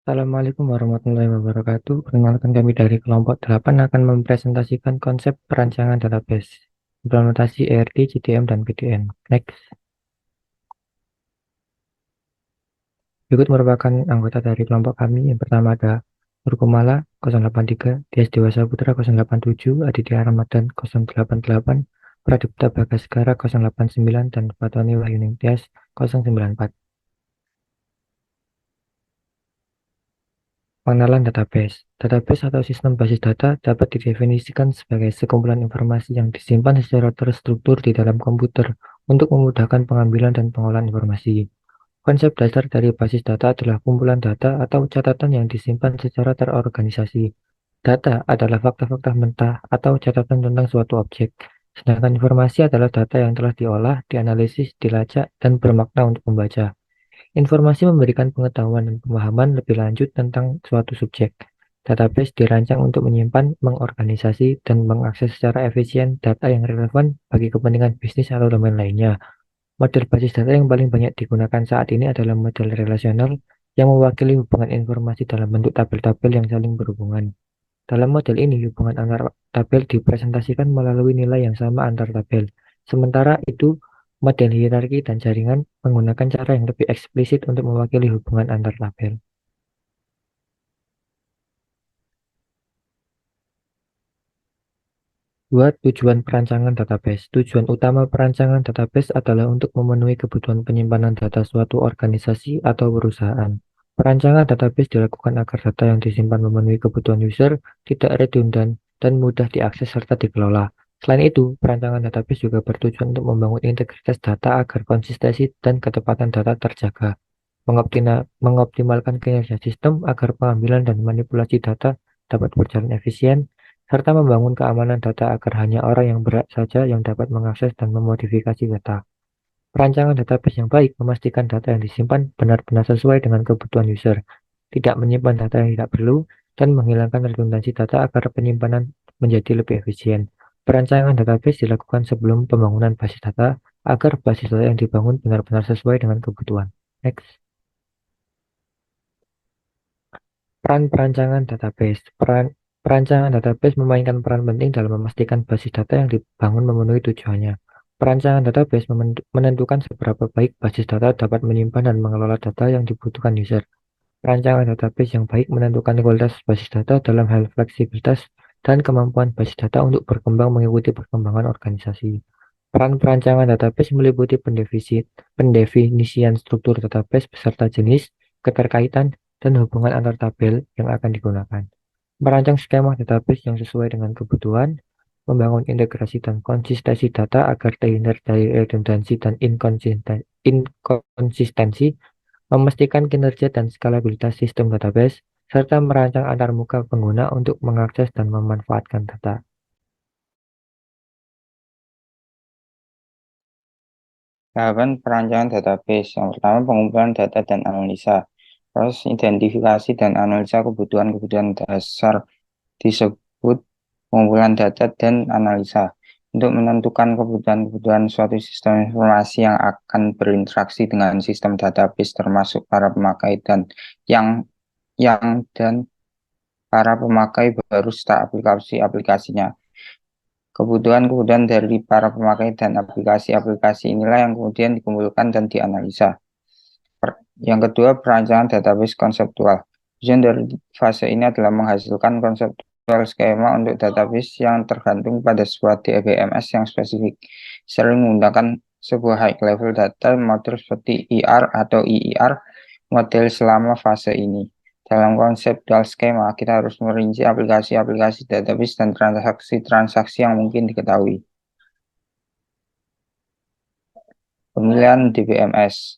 Assalamualaikum warahmatullahi wabarakatuh. Perkenalkan kami dari kelompok 8 akan mempresentasikan konsep perancangan database, implementasi ERT, GTM, dan PDN. Next. Berikut merupakan anggota dari kelompok kami. Yang pertama ada Nurkumala 083, Tias Dewasa Putra 087, Aditya Ramadan 088, Pradipta Bagaskara 089, dan Fatoni Wahyuning Tias 094. Pengenalan database. Database atau sistem basis data dapat didefinisikan sebagai sekumpulan informasi yang disimpan secara terstruktur di dalam komputer untuk memudahkan pengambilan dan pengolahan informasi. Konsep dasar dari basis data adalah kumpulan data atau catatan yang disimpan secara terorganisasi. Data adalah fakta-fakta mentah atau catatan tentang suatu objek, sedangkan informasi adalah data yang telah diolah, dianalisis, dilacak, dan bermakna untuk membaca. Informasi memberikan pengetahuan dan pemahaman lebih lanjut tentang suatu subjek. Database dirancang untuk menyimpan, mengorganisasi, dan mengakses secara efisien data yang relevan bagi kepentingan bisnis atau domain lainnya. Model basis data yang paling banyak digunakan saat ini adalah model relasional yang mewakili hubungan informasi dalam bentuk tabel-tabel yang saling berhubungan. Dalam model ini, hubungan antar tabel dipresentasikan melalui nilai yang sama antar tabel. Sementara itu, model hierarki dan jaringan menggunakan cara yang lebih eksplisit untuk mewakili hubungan antar tabel. Dua, tujuan perancangan database. Tujuan utama perancangan database adalah untuk memenuhi kebutuhan penyimpanan data suatu organisasi atau perusahaan. Perancangan database dilakukan agar data yang disimpan memenuhi kebutuhan user, tidak redundan, dan mudah diakses serta dikelola. Selain itu, perancangan database juga bertujuan untuk membangun integritas data agar konsistensi dan ketepatan data terjaga, mengoptimalkan kinerja sistem agar pengambilan dan manipulasi data dapat berjalan efisien, serta membangun keamanan data agar hanya orang yang berhak saja yang dapat mengakses dan memodifikasi data. Perancangan database yang baik memastikan data yang disimpan benar-benar sesuai dengan kebutuhan user, tidak menyimpan data yang tidak perlu, dan menghilangkan redundansi data agar penyimpanan menjadi lebih efisien. Perancangan database dilakukan sebelum pembangunan basis data agar basis data yang dibangun benar-benar sesuai dengan kebutuhan. Next. Peran perancangan database. Perancangan database memainkan peran penting dalam memastikan basis data yang dibangun memenuhi tujuannya. Perancangan database menentukan seberapa baik basis data dapat menyimpan dan mengelola data yang dibutuhkan user. Perancangan database yang baik menentukan kualitas basis data dalam hal fleksibilitas dan kemampuan basis data untuk berkembang mengikuti perkembangan organisasi. Peran perancangan database meliputi pendefinisian struktur database beserta jenis, keterkaitan, dan hubungan antar tabel yang akan digunakan. Merancang skema database yang sesuai dengan kebutuhan, membangun integrasi dan konsistensi data agar terhindar dari redundansi dan inkonsistensi, memastikan kinerja dan skalabilitas sistem database, serta merancang antarmuka pengguna untuk mengakses dan memanfaatkan data. Tahapan perancangan database. Yang pertama, pengumpulan data dan analisa. Proses identifikasi dan analisa kebutuhan-kebutuhan dasar disebut pengumpulan data dan analisa. Untuk menentukan kebutuhan-kebutuhan suatu sistem informasi yang akan berinteraksi dengan sistem database termasuk para pemakai dan yang para pemakai baru setelah aplikasinya. Kebutuhan-kebutuhan dari para pemakai dan aplikasi-aplikasi inilah yang kemudian dikumpulkan dan dianalisa. Yang kedua, perancangan database konseptual. Tujuan dari fase ini adalah menghasilkan konseptual skema untuk database yang tergantung pada sebuah DBMS yang spesifik. Sering menggunakan sebuah high-level data model seperti ER atau EER model selama fase ini. Dalam konseptual skema, kita harus merinci aplikasi-aplikasi database dan transaksi-transaksi yang mungkin diketahui. Pemilihan DBMS.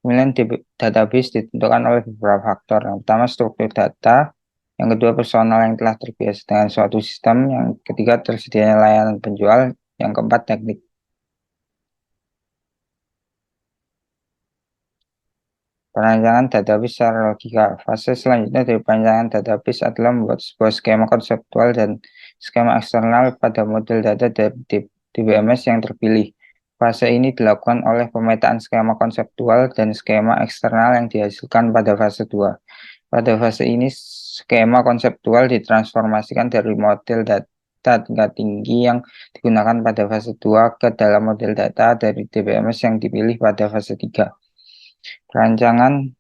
Pemilihan database ditentukan oleh beberapa faktor. Yang pertama, struktur data. Yang kedua, personal yang telah terbiasa dengan suatu sistem. Yang ketiga, tersedianya layanan penjual. Yang keempat, teknik. Perancangan database secara logika. Fase selanjutnya dari perancangan database adalah membuat sebuah skema konseptual dan skema eksternal pada model data dari DBMS yang terpilih. Fase ini dilakukan oleh pemetaan skema konseptual dan skema eksternal yang dihasilkan pada fase 2. Pada fase ini, skema konseptual ditransformasikan dari model data tingkat tinggi yang digunakan pada fase 2 ke dalam model data dari DBMS yang dipilih pada fase 3. Rancangan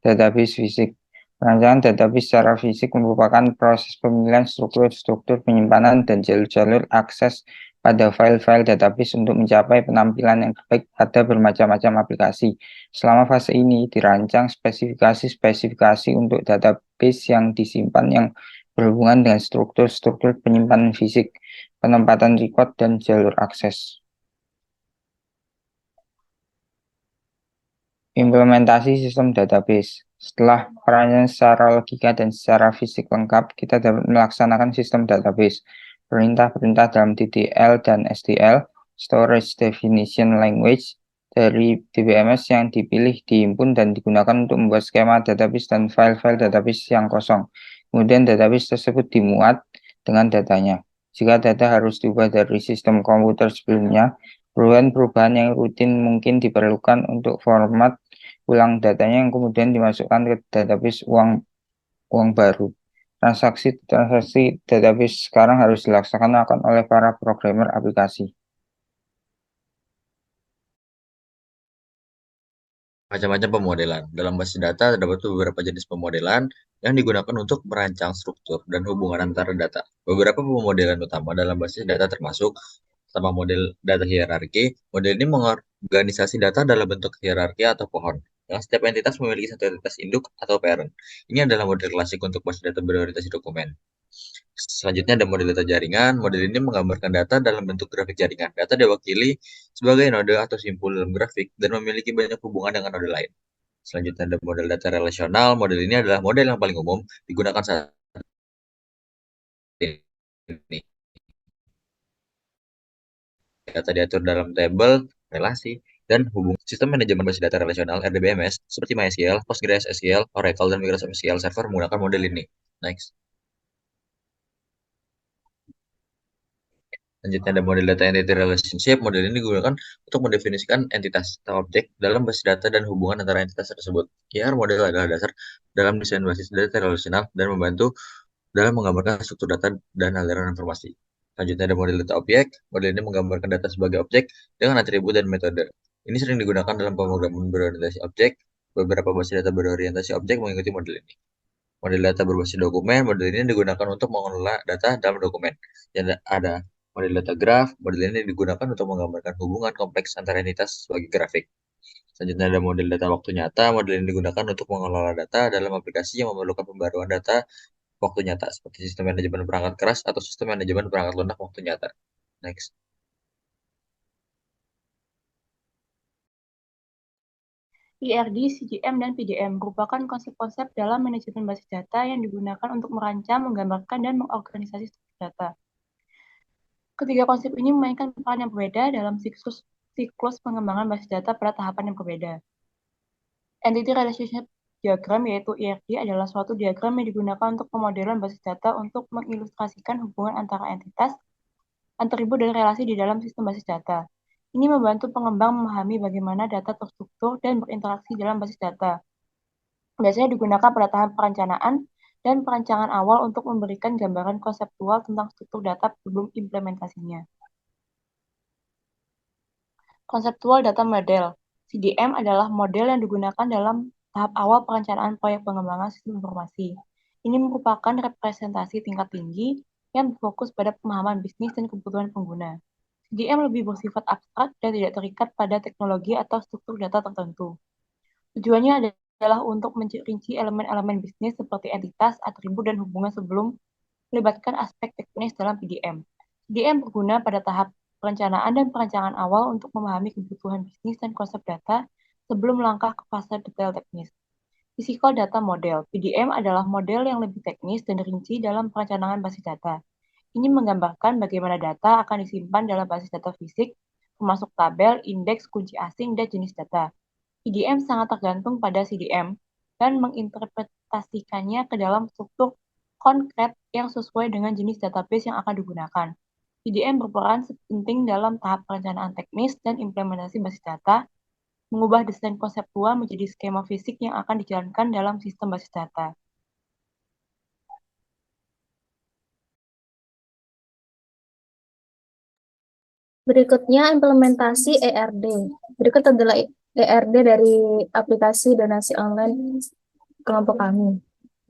database fisik. Rancangan database secara fisik merupakan proses pemilihan struktur-struktur penyimpanan dan jalur-jalur akses pada file-file database untuk mencapai penampilan yang baik pada bermacam-macam aplikasi. Selama fase ini dirancang spesifikasi-spesifikasi untuk database yang disimpan yang berhubungan dengan struktur-struktur penyimpanan fisik, penempatan record, dan jalur akses. Implementasi sistem database. Setelah perancangan secara logika dan secara fisik lengkap, kita dapat melaksanakan sistem database. Perintah-perintah dalam DDL dan SDL, Storage Definition Language, dari DBMS yang dipilih, dihimpun, dan digunakan untuk membuat skema database dan file-file database yang kosong. Kemudian database tersebut dimuat dengan datanya. Jika data harus diubah dari sistem komputer sebelumnya, perubahan-perubahan yang rutin mungkin diperlukan untuk format ulang datanya yang kemudian dimasukkan ke database uang baru. Transaksi database sekarang harus dilaksanakan oleh para programmer aplikasi. Macam-macam pemodelan. Dalam basis data terdapat beberapa jenis pemodelan yang digunakan untuk merancang struktur dan hubungan antara data. Beberapa pemodelan utama dalam basis data termasuk sama model data hierarki. Model ini mengorganisasi data dalam bentuk hierarki atau pohon, yang setiap entitas memiliki satu entitas induk atau parent. Ini adalah model klasik untuk basis data berorientasi dokumen. Selanjutnya ada model data jaringan. Model ini menggambarkan data dalam bentuk grafik jaringan. Data diwakili sebagai node atau simpul dalam grafik dan memiliki banyak hubungan dengan node lain. Selanjutnya ada model data relasional. Model ini adalah model yang paling umum digunakan saat ini. Data diatur dalam tabel, relasi, dan hubungan. Sistem manajemen basis data relasional RDBMS seperti MySQL, PostgreSQL, Oracle, dan Microsoft SQL Server menggunakan model ini. Next. Selanjutnya ada model data entity relationship. Model ini digunakan untuk mendefinisikan entitas atau objek dalam basis data dan hubungan antara entitas tersebut. IR model adalah dasar dalam desain basis data relasional dan membantu dalam menggambarkan struktur data dan aliran informasi. Selanjutnya ada model data objek. Model ini menggambarkan data sebagai objek dengan atribut dan metode. Ini sering digunakan dalam pemrograman berorientasi objek. Beberapa basis data berorientasi objek mengikuti model ini. Model data berbasis dokumen. Model ini digunakan untuk mengelola data dalam dokumen. Dan ada model data graph. Model ini digunakan untuk menggambarkan hubungan kompleks antara entitas sebagai grafik. Selanjutnya ada model data waktu nyata. Model ini digunakan untuk mengelola data dalam aplikasi yang memerlukan pembaruan data waktu nyata, seperti sistem manajemen perangkat keras atau sistem manajemen perangkat lunak waktu nyata. Next. IRD, CGM, dan PDM merupakan konsep-konsep dalam manajemen basis data yang digunakan untuk merancang, menggambarkan, dan mengorganisasi struktur data. Ketiga konsep ini memainkan peran yang berbeda dalam siklus pengembangan basis data pada tahapan yang berbeda. Entity Relationship Diagram, yaitu IRD, adalah suatu diagram yang digunakan untuk pemodelan basis data untuk mengilustrasikan hubungan antara entitas, atribut, dan relasi di dalam sistem basis data. Ini membantu pengembang memahami bagaimana data terstruktur dan berinteraksi dalam basis data. Biasanya digunakan pada tahap perencanaan dan perancangan awal untuk memberikan gambaran konseptual tentang struktur data sebelum implementasinya. Konseptual Data Model (CDM) adalah model yang digunakan dalam tahap awal perencanaan proyek pengembangan sistem informasi. Ini merupakan representasi tingkat tinggi yang berfokus pada pemahaman bisnis dan kebutuhan pengguna. CDM lebih bersifat abstrak dan tidak terikat pada teknologi atau struktur data tertentu. Tujuannya adalah untuk merinci elemen-elemen bisnis seperti entitas, atribut, dan hubungan sebelum melibatkan aspek teknis dalam PDM. PDM berguna pada tahap perencanaan dan perancangan awal untuk memahami kebutuhan bisnis dan konsep data sebelum melangkah ke fase detail teknis. Physical Data Model (PDM) adalah model yang lebih teknis dan rinci dalam perencanaan basis data. Ini menggambarkan bagaimana data akan disimpan dalam basis data fisik, termasuk tabel, indeks, kunci asing, dan jenis data. PDM sangat tergantung pada CDM dan menginterpretasikannya ke dalam struktur konkret yang sesuai dengan jenis database yang akan digunakan. PDM berperan penting dalam tahap perencanaan teknis dan implementasi basis data mengubah desain konseptual menjadi skema fisik yang akan dijalankan dalam sistem basis data. Berikutnya implementasi ERD. Berikut adalah ERD dari aplikasi donasi online kelompok kami.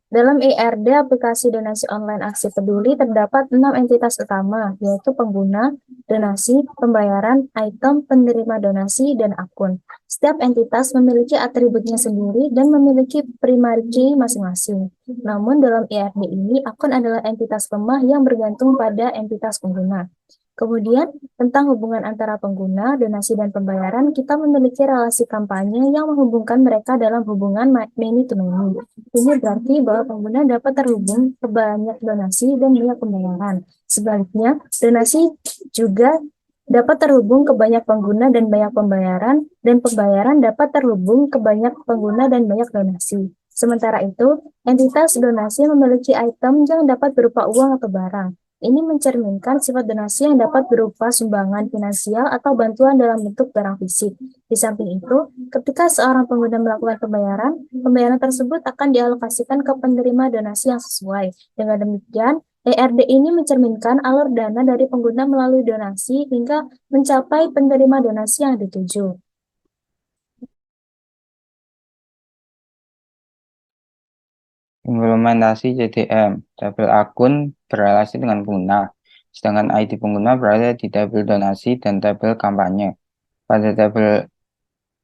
Dalam ERD aplikasi donasi online Aksi Peduli terdapat 6 entitas utama, yaitu pengguna, donasi, pembayaran, item, penerima donasi, dan akun. Setiap entitas memiliki atributnya sendiri dan memiliki primary key masing-masing. Namun dalam ERD ini, akun adalah entitas lemah yang bergantung pada entitas pengguna. Kemudian, tentang hubungan antara pengguna, donasi, dan pembayaran, kita memiliki relasi kampanye yang menghubungkan mereka dalam hubungan many-to-many. Ini berarti bahwa pengguna dapat terhubung ke banyak donasi dan banyak pembayaran. Sebaliknya, donasi juga dapat terhubung ke banyak pengguna dan banyak pembayaran, dan pembayaran dapat terhubung ke banyak pengguna dan banyak donasi. Sementara itu, entitas donasi memiliki item yang dapat berupa uang atau barang. Ini mencerminkan sifat donasi yang dapat berupa sumbangan finansial atau bantuan dalam bentuk barang fisik. Di samping itu, ketika seorang pengguna melakukan pembayaran tersebut akan dialokasikan ke penerima donasi yang sesuai. Dengan demikian, ERD ini mencerminkan alur dana dari pengguna melalui donasi hingga mencapai penerima donasi yang dituju. Implementasi CDM, tabel akun berrelasi dengan pengguna, sedangkan ID pengguna berada di tabel donasi dan tabel kampanye. Pada tabel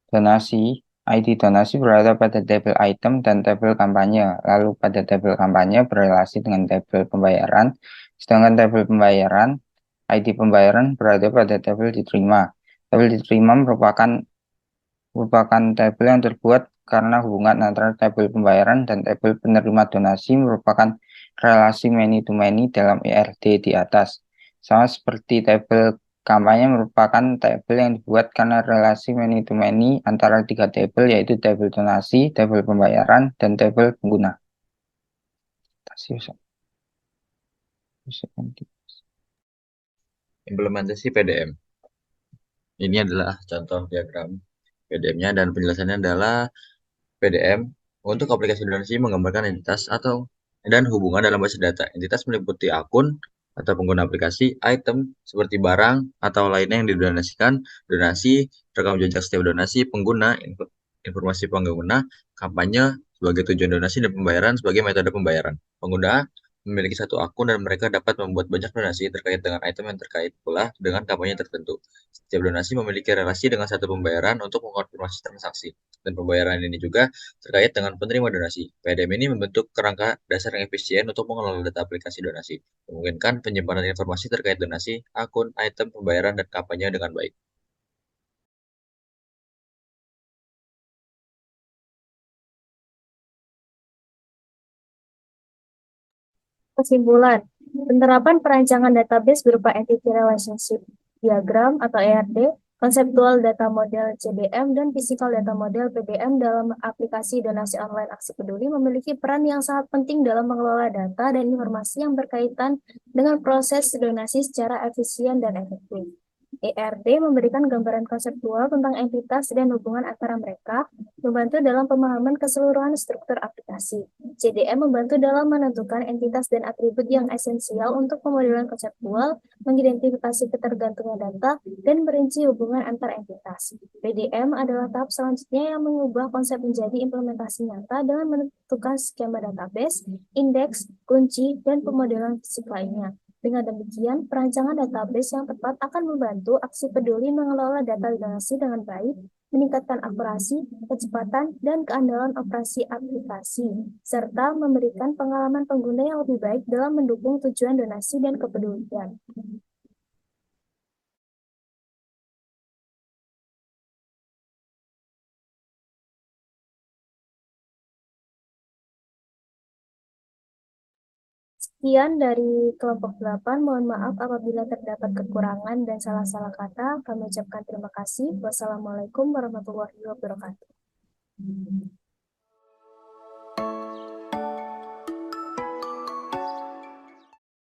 donasi, ID donasi berada pada tabel item dan tabel kampanye, lalu pada tabel kampanye berrelasi dengan tabel pembayaran, sedangkan tabel pembayaran, ID pembayaran berada pada tabel diterima. Tabel diterima merupakan tabel yang terbuat karena hubungan antara tabel pembayaran dan tabel penerima donasi merupakan relasi many-to-many dalam ERD di atas. Sama seperti tabel kampanye merupakan tabel yang dibuat karena relasi many-to-many antara 3 tabel, yaitu tabel donasi, tabel pembayaran, dan tabel pengguna. Implementasi PDM. Ini adalah contoh diagram PDM-nya dan penjelasannya adalah PDM untuk aplikasi donasi menggambarkan entitas dan hubungan dalam basis data. Entitas meliputi akun atau pengguna aplikasi, item seperti barang atau lainnya yang didonasikan, donasi, rekam jejak setiap donasi, pengguna, informasi pengguna, kampanye sebagai tujuan donasi, dan pembayaran sebagai metode pembayaran. Pengguna memiliki satu akun dan mereka dapat membuat banyak donasi terkait dengan item yang terkait pula dengan kampanye tertentu. Setiap donasi memiliki relasi dengan satu pembayaran untuk mengkonfirmasi transaksi, dan pembayaran ini juga terkait dengan penerima donasi. PDM ini membentuk kerangka dasar yang efisien untuk mengelola data aplikasi donasi, memungkinkan penyimpanan informasi terkait donasi, akun, item, pembayaran, dan kampanye dengan baik. Kesimpulan, penerapan perancangan database berupa Entity Relationship Diagram atau ERD, konseptual data model CDM, dan physical data model PDM dalam aplikasi donasi online Aksi Peduli memiliki peran yang sangat penting dalam mengelola data dan informasi yang berkaitan dengan proses donasi secara efisien dan efektif. ERD memberikan gambaran konseptual tentang entitas dan hubungan antara mereka, membantu dalam pemahaman keseluruhan struktur aplikasi. CDM membantu dalam menentukan entitas dan atribut yang esensial untuk pemodelan konseptual, mengidentifikasi ketergantungan data, dan merinci hubungan antar entitas. PDM adalah tahap selanjutnya yang mengubah konsep menjadi implementasi nyata dengan menentukan skema database, indeks, kunci, dan pemodelan fisik lainnya. Dengan demikian, perancangan database yang tepat akan membantu Aksi Peduli mengelola data donasi dengan baik, meningkatkan akurasi, kecepatan, dan keandalan operasi aplikasi, serta memberikan pengalaman pengguna yang lebih baik dalam mendukung tujuan donasi dan kepedulian. Sekian dari kelompok 8. Mohon maaf apabila terdapat kekurangan dan salah-salah kata. Kami ucapkan terima kasih. Wassalamualaikum warahmatullahi wabarakatuh.